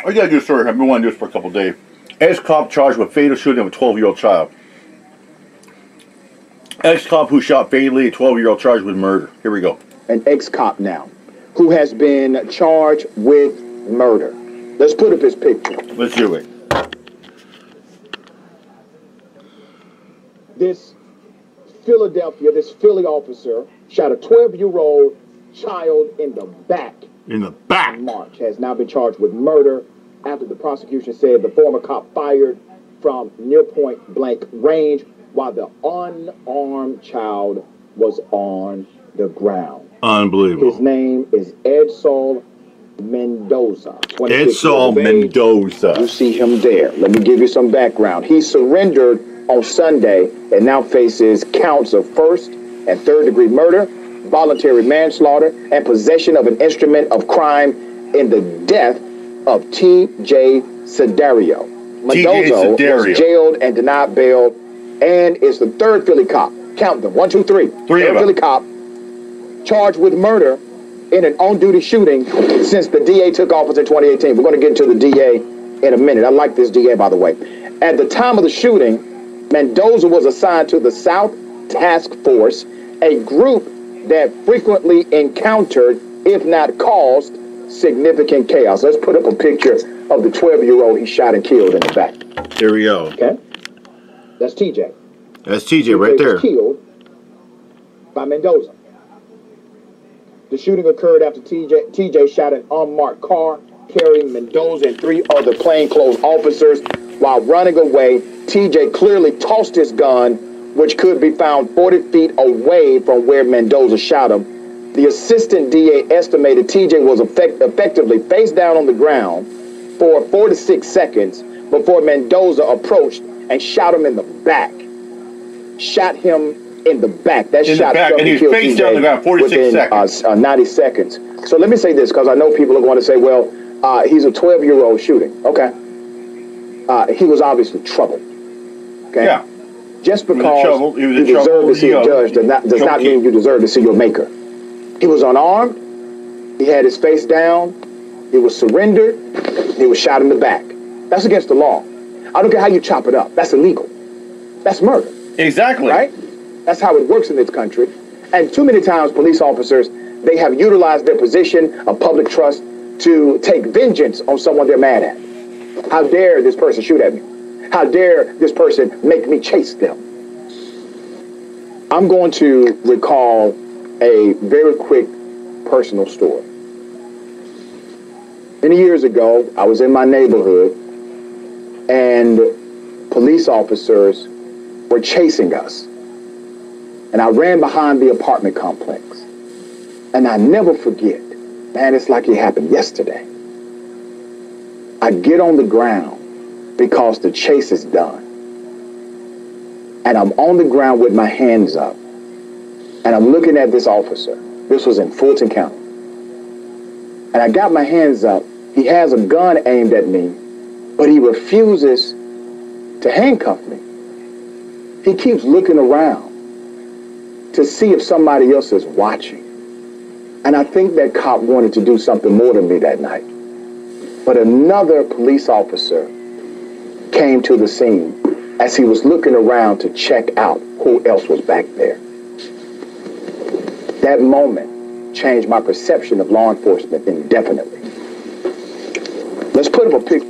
I gotta do a story. I've been wanting to do this for a couple of days. Ex-cop charged with fatal shooting of a 12-year-old child. Ex-cop who shot fatally a 12-year-old charged with murder. Here we go. An ex-cop now who has been charged with murder. Let's put up his picture. Let's do it. This Philly officer shot a 12-year-old child in the back. In the back. In March, has now been charged with murder after the prosecution said the former cop fired from near point blank range while the unarmed child was on the ground. Unbelievable. His name is Edsol Mendoza. Edsol Mendoza. You see him there. Let me give you some background. He surrendered on Sunday and now faces counts of first and third degree murder, voluntary manslaughter, and possession of an instrument of crime in the death of T.J. Sedario. Mendoza was jailed and denied bail and is the third Philly cop. Count them. 1, 2, 3. Third Philly cop charged with murder in an on-duty shooting since the DA took office in 2018. We're going to get into the DA in a minute. I like this DA, by the way. At the time of the shooting, Mendoza was assigned to the South Task Force, a group that frequently encountered, if not caused, significant chaos. Let's put up a picture of the 12-year-old he shot and killed in the back. Here we go. Okay. That's TJ. That's TJ right there. Was killed by Mendoza. The shooting occurred after TJ shot an unmarked car carrying Mendoza and 3 other plainclothes officers. While running away, TJ clearly tossed his gun, which could be found 40 feet away from where Mendoza shot him. The assistant DA estimated TJ was effectively face down on the ground for 4 to 6 seconds before Mendoza approached and shot him in the back. Shot him in the back. That shot and he was face down on the ground 46 seconds. 90 seconds. So let me say this, because I know people are going to say, well, he's a 12-year-old shooting. Okay. He was obviously troubled. Okay. Yeah. Just because you deserve to see a judge does not mean you deserve to see your maker. He was unarmed. He had his face down. He was surrendered. He was shot in the back. That's against the law. I don't care how you chop it up. That's illegal. That's murder. Exactly. Right? That's how it works in this country. And too many times police officers, they have utilized their position of public trust to take vengeance on someone they're mad at. How dare this person shoot at me? How dare this person make me chase them? I'm going to recall a very quick personal story. Many years ago, I was in my neighborhood and police officers were chasing us. And I ran behind the apartment complex. And I never forget, man, it's like it happened yesterday. I get on the ground because the chase is done. And I'm on the ground with my hands up. And I'm looking at this officer. This was in Fulton County. And I got my hands up. He has a gun aimed at me, but he refuses to handcuff me. He keeps looking around to see if somebody else is watching. And I think that cop wanted to do something more than me that night. But another police officer came to the scene as he was looking around to check out who else was back there. That moment changed my perception of law enforcement indefinitely. Let's put up a picture.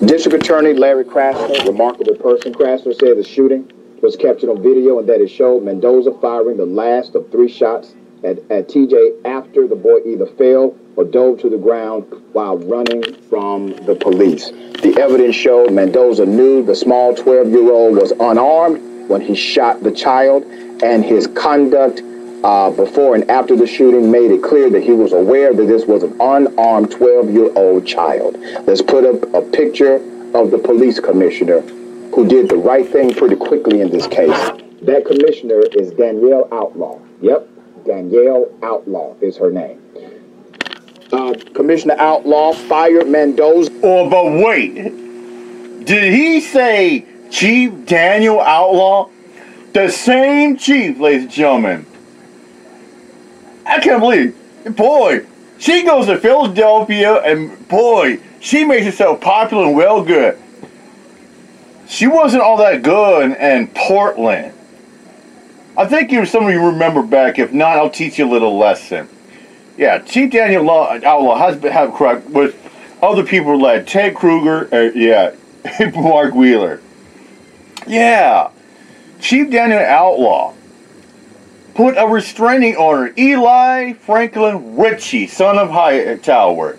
District Attorney Larry Krasner, remarkable person, Krasner said the shooting was captured on video and that it showed Mendoza firing the last of 3 shots at TJ after the boy either fell or dove to the ground while running from the police. The evidence showed Mendoza knew the small 12-year-old was unarmed when he shot the child, and his conduct before and after the shooting made it clear that he was aware that this was an unarmed 12-year-old child. Let's put up a picture of the police commissioner who did the right thing pretty quickly in this case. That commissioner is Danielle Outlaw. Yep, Danielle Outlaw is her name. Commissioner Outlaw fired Mendoza. Oh, but wait. Did he say Chief Daniel Outlaw? The same chief, ladies and gentlemen. I can't believe it. Boy, she goes to Philadelphia and boy, she makes herself popular and well good. She wasn't all that good in Portland. I think some of you remember back. If not, I'll teach you a little lesson. Yeah, Chief Daniel Outlaw has been correct with other people like Ted Kruger, Mark Wheeler. Yeah, Chief Daniel Outlaw put a restraining order, Eli Franklin Ritchie, son of Hightower,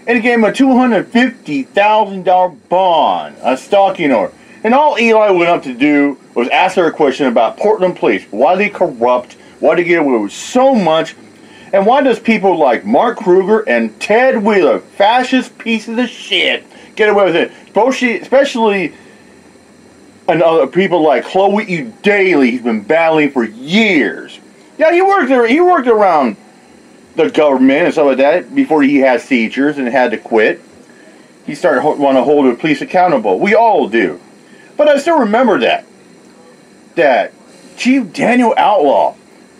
and he gave him a $250,000 bond, a stalking order. And all Eli went up to do was ask her a question about Portland police. Why they corrupt? Why they get away with so much? And why does people like Mark Kruger and Ted Wheeler, fascist pieces of shit, get away with it? Especially and other people like Chloe E. Daly, he's been battling for years. Yeah, he worked around the government and stuff like that before he had seizures and had to quit. He started wanting to hold the police accountable. We all do. But I still remember that Chief Daniel Outlaw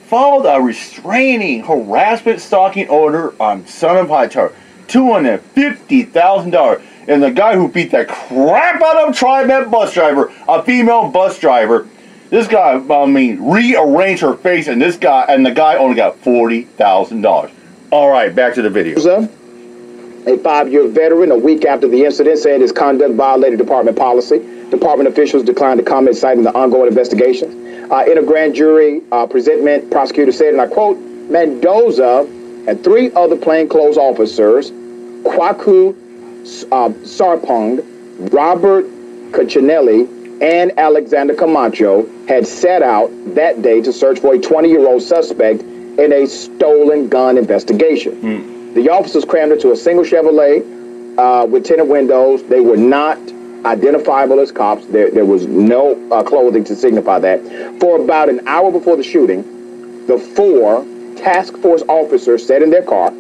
filed a restraining harassment stalking order on son of Hightower, $250,000. And the guy who beat the crap out of a TriMet bus driver, a female bus driver, this guy, rearranged her face, and the guy only got $40,000. All right, back to the video. A 5-year veteran, a week after the incident, said his conduct violated department policy. Department officials declined to comment, citing the ongoing investigations. In a grand jury presentment, prosecutor said, and I quote, Mendoza and 3 other plainclothes officers, Kwaku Sarpong, Robert Cuccinelli, and Alexander Camacho, had set out that day to search for a 20-year-old suspect in a stolen gun investigation. The officers crammed into a single Chevrolet with tinted windows. They were not identifiable as cops. There was no clothing to signify that. For about an hour before the shooting, the 4 task force officers sat in their car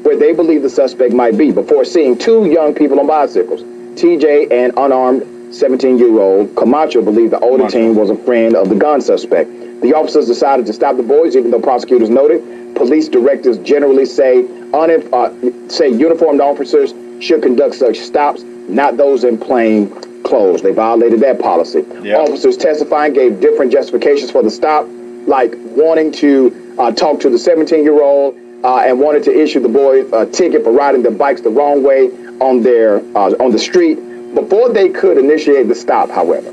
where they believed the suspect might be before seeing 2 young people on bicycles. TJ and unarmed 17-year-old Camacho believed the older teen was a friend of the gun suspect. The officers decided to stop the boys, even though prosecutors noted police directives generally say uniformed officers should conduct such stops, not those in plain clothes. They violated that policy. Yep. Officers testifying gave different justifications for the stop, like wanting to talk to the 17-year-old and wanted to issue the boys a ticket for riding their bikes the wrong way on the street. Before they could initiate the stop, however,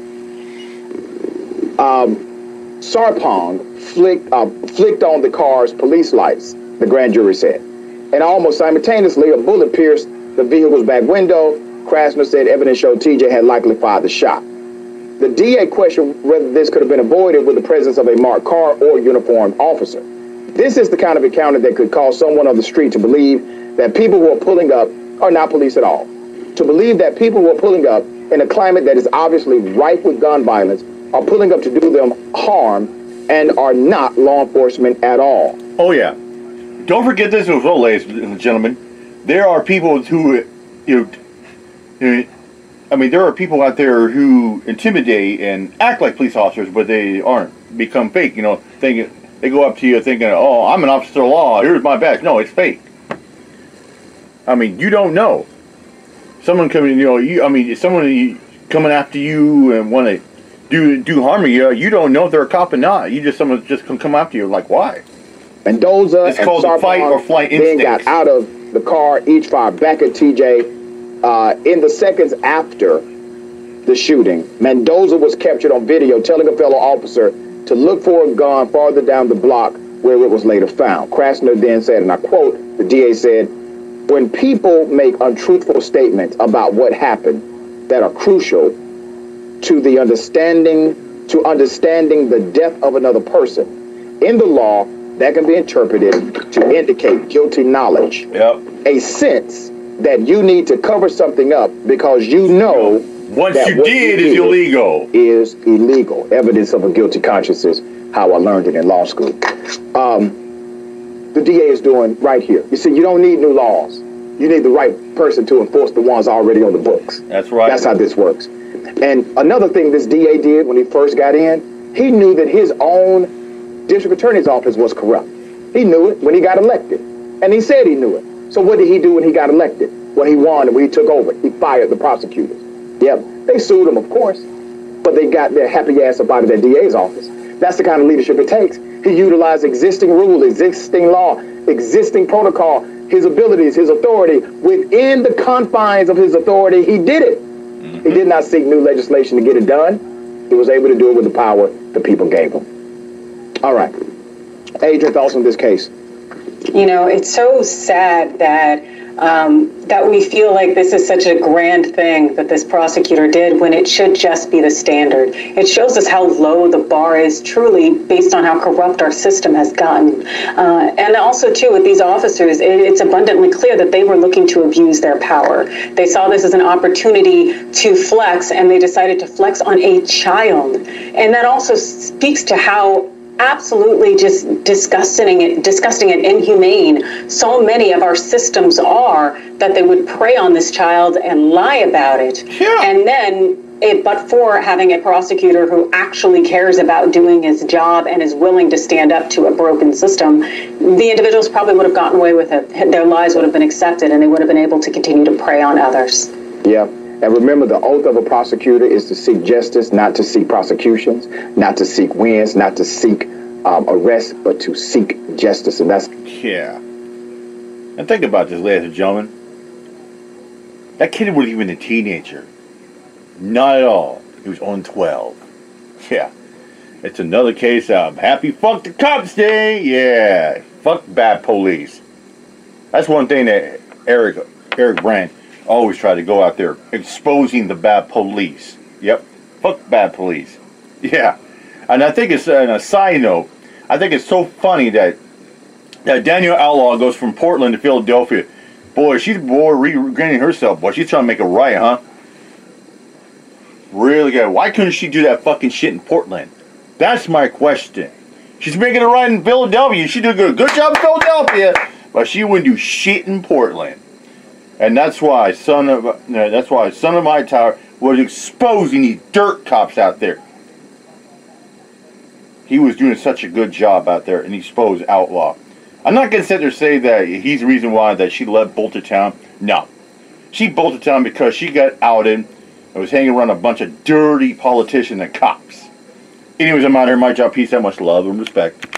Sarpong flicked on the car's police lights, the grand jury said. And almost simultaneously, a bullet pierced the vehicle's back window. Krasner said evidence showed TJ had likely fired the shot. The DA questioned whether this could have been avoided with the presence of a marked car or uniformed officer. This is the kind of encounter that could cause someone on the street to believe that people who are pulling up are not police at all. To believe that people who are pulling up in a climate that is obviously rife with gun violence are pulling up to do them harm and are not law enforcement at all. Oh, yeah. Don't forget this as well, ladies and gentlemen. There are people who, there are people out there who intimidate and act like police officers, but they aren't, become fake, thinking, they go up to you thinking, oh, I'm an officer of law, here's my badge. No, it's fake. You don't know. Someone coming, someone coming after you and want to do harm to you, you don't know if they're a cop or not. Someone just can come after you, like, why? Mendoza it's called the fight or flight instinct. Then got out of the car, each fired back at TJ. In the seconds after the shooting, Mendoza was captured on video telling a fellow officer to look for a gun farther down the block where it was later found. Krasner then said, and I quote, the DA said, when people make untruthful statements about what happened that are crucial to understanding the death of another person, in the law, that can be interpreted to indicate guilty knowledge. Yep. A sense that you need to cover something up because you know once that you did is illegal. Is illegal. Evidence of a guilty conscience is how I learned it in law school. The DA is doing right here. You see, you don't need new laws. You need the right person to enforce the ones already on the books. That's right. That's how this works. And another thing this DA did when he first got in, He knew that his own district attorney's office was corrupt. He knew it when he got elected. And he said he knew it. So what did he do when he got elected? When he won and when he took over, he fired the prosecutors. Yep, they sued him, of course, but they got their happy ass up out of their DA's office. That's the kind of leadership it takes. He utilized existing rule, existing law, existing protocol, his abilities, his authority. Within the confines of his authority, he did it. He did not seek new legislation to get it done. He was able to do it with the power the people gave him. All right. Adrian, thoughts on this case? You know, it's so sad that that we feel like this is such a grand thing that this prosecutor did when it should just be the standard. It shows us how low the bar is truly based on how corrupt our system has gotten. And also, too, with these officers, it's abundantly clear that they were looking to abuse their power. They saw this as an opportunity to flex, and they decided to flex on a child. And that also speaks to how absolutely just disgusting and inhumane so many of our systems are, that they would prey on this child and lie about it. Yeah. And then but for having a prosecutor who actually cares about doing his job and is willing to stand up to a broken system, the individuals probably would have gotten away with it. Their lies would have been accepted, and they would have been able to continue to prey on others. Yeah. And remember, the oath of a prosecutor is to seek justice, not to seek prosecutions, not to seek wins, not to seek arrests, but to seek justice. And that's... Yeah. And think about this, ladies and gentlemen. That kid wasn't even a teenager. Not at all. He was on 12. Yeah. It's another case of happy fuck the cops day. Yeah. Fuck bad police. That's one thing that Eric Brandt always tried to go out there, exposing the bad police. Yep. Fuck bad police. Yeah. And I think it's, on a side note, I think it's so funny that Danielle Outlaw goes from Portland to Philadelphia. Boy, she's regaining herself. Boy, she's trying to make it right, huh? Really good. Why couldn't she do that fucking shit in Portland? That's my question. She's making it right in Philadelphia. She did a good job in Philadelphia, but she wouldn't do shit in Portland. And that's why Son of Hightower was exposing these dirt cops out there. He was doing such a good job out there, and he exposed Outlaw. I'm not going to sit there and say that he's the reason why that she left Bolton Town. No. She bolted town because she got outed and was hanging around a bunch of dirty politicians and cops. Anyways, I'm out here. My job. Peace out. Much love and respect.